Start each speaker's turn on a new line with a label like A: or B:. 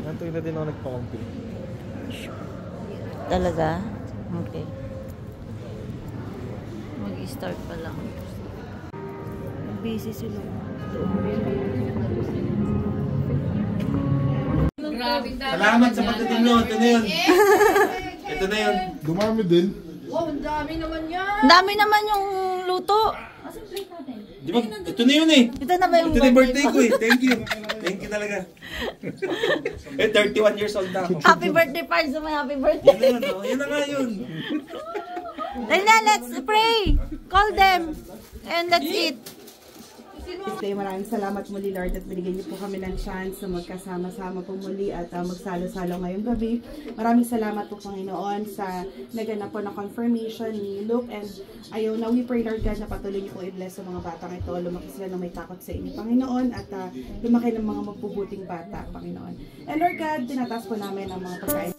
A: Nantuin na din ako nagpa-compute.
B: Talaga? Okay. Mag-start pa lang. Busy sila.
A: Salamat sa pagdating nyo. Ito na yun. Ito na yun.
C: Dumami din.
D: Wow, ang dami naman yan.
B: Dami naman yung luto.
A: Di ba? Ito na yun eh.
B: Ito na ba yung
A: Ito na yung birthday ko eh. Thank you. Thank you talaga. 31 years old na ako.
B: Happy birthday, Pards. Happy birthday.
A: Yun na yun. Yun na nga yun.
B: Let's pray. Call them. And let's eat.
D: Maraming salamat muli, Lord, at binigyan niyo po kami ng chance na magkasama-sama po muli at magsalo-salo ngayong gabi. Maraming salamat po, Panginoon, sa naganap po na confirmation ni Luke, and ayaw na we pray, Lord God, na patuloy niyo po i-bless sa mga batang ito. Lumaki sila na may takot sa inyo, Panginoon, at lumaki ng mga magbubuting bata, Panginoon. And Lord God, tinataas po namin ang mga pagkain.